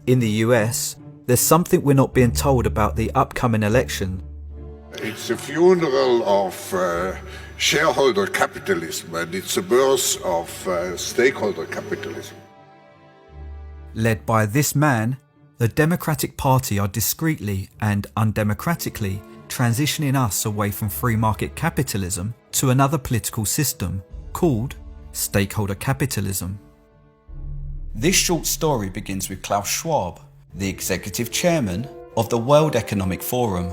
In the US, there's something we're not being told about the upcoming election. It's a funeral of shareholder capitalism, and it's a birth of stakeholder capitalism. Led by this man, the Democratic Party are discreetly and undemocratically transitioning us away from free market capitalism to another political system called Stakeholder Capitalism. This short story begins with Klais Schwab, the executive chairman of the World Economic Forum.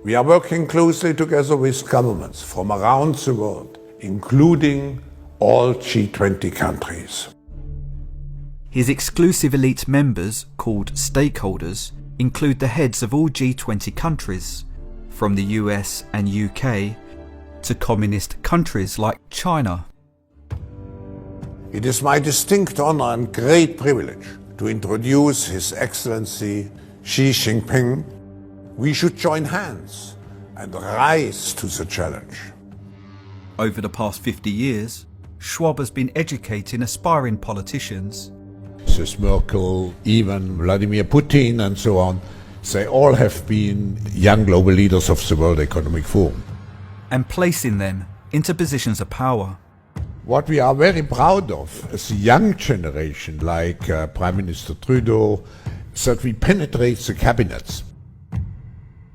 We are working closely together with governments from around the world, including all G20 countries. His exclusive elite members, called stakeholders, include the heads of all G20 countries, from the US and UK to communist countries like China. It is my distinct honor and great privilege to introduce His Excellency Xi Jinping. We should join hands and rise to the challenge. Over the past 50 years, Schwab has been educating aspiring politicians. Mrs. Merkel, even Vladimir Putin and so on, they all have been young global leaders of the World Economic Forum. And placing them into positions of power. What we are very proud of as a young generation, like Prime Minister Trudeau, is that we penetrate the cabinets.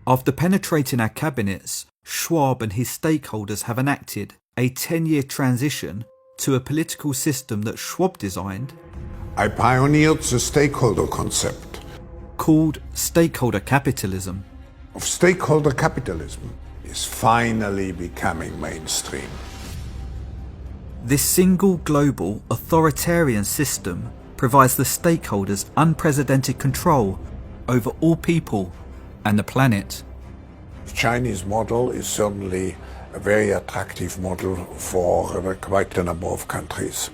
After penetrating our cabinets, Schwab and his stakeholders have enacted a 10-year transition to a political system that Schwab designed. I pioneered the stakeholder concept Called Stakeholder Capitalism. of stakeholder capitalism is finally becoming mainstream. This single global authoritarian system provides the stakeholders unprecedented control over all people and the planet. The Chinese model is certainly a very attractive model for quite a number of countries.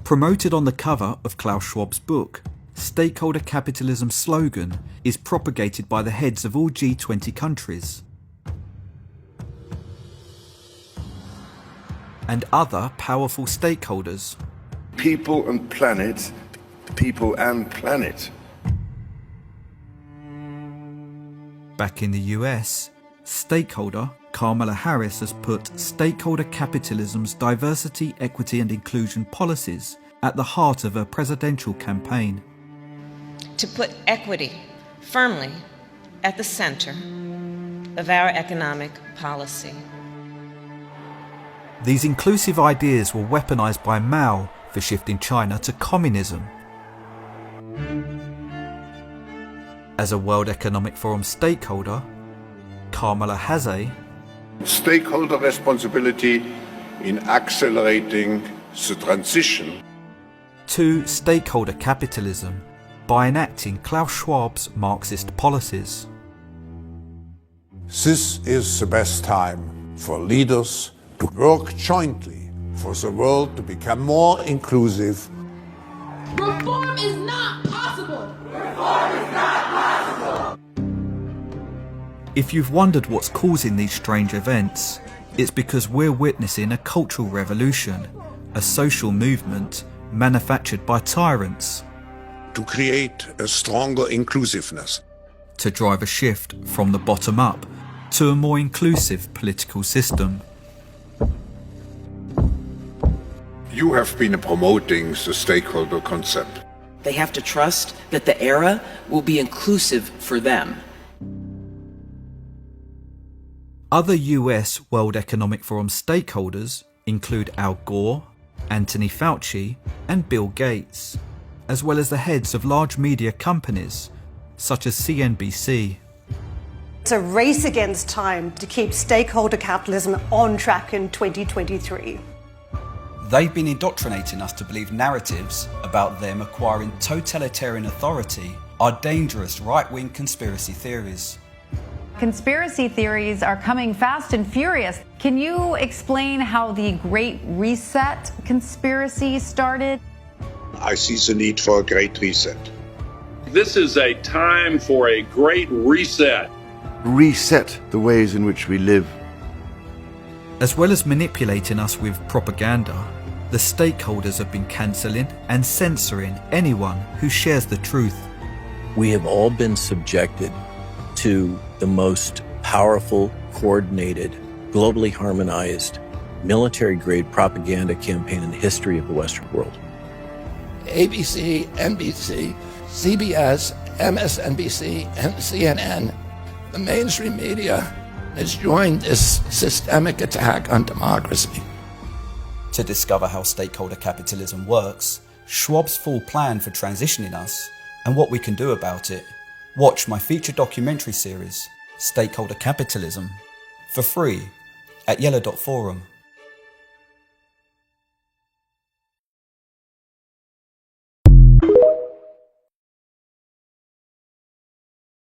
Promoted on the cover of Klais Schwab's book, Stakeholder Capitalism's slogan is propagated by the heads of all G20 countries and other powerful stakeholders. People and planet, people and planet. Back in the US, stakeholder Kamala Harris has put stakeholder capitalism's diversity, equity and inclusion policies at the heart of her presidential campaign. To put equity firmly at the center of our economic policy. These inclusive ideas were weaponized by Mao for shifting China to communism. As a World Economic Forum stakeholder, Kamala has a Stakeholder responsibility in accelerating the transition to stakeholder capitalism by enacting Klais Schwab's Marxist policies. This is the best time for leaders to work jointly for the world to become more inclusive. Reform is not possible. If you've wondered what's causing these strange events, it's because we're witnessing a cultural revolution, a social movement manufactured by tyrants To create a stronger inclusiveness. to drive a shift from the bottom up to a more inclusive political system. You have been promoting the stakeholder concept. They have to trust that the era will be inclusive for them. Other US World Economic Forum stakeholders include Al Gore, Anthony Fauci and Bill Gates, as well as the heads of large media companies such as CNBC. It's a race against time to keep stakeholder capitalism on track in 2023. They've been indoctrinating us to believe narratives about them acquiring totalitarian authority are dangerous right-wing conspiracy theories. Conspiracy theories are coming fast and furious. Can you explain how the Great Reset conspiracy started? I see the need for a great reset. This is a time for a great reset. Reset the ways in which we live. As well as manipulating us with propaganda, the stakeholders have been cancelling and censoring anyone who shares the truth. We have all been subjected to the most powerful, coordinated, globally harmonized, military-grade propaganda campaign in the history of the Western world. ABC, NBC, CBS, MSNBC, and CNN, the mainstream media has joined this systemic attack on democracy. To discover how stakeholder capitalism works, Schwab's full plan for transitioning us, and what we can do about it, watch my feature documentary series, Stakeholder Capitalism, for free at yellow.forum.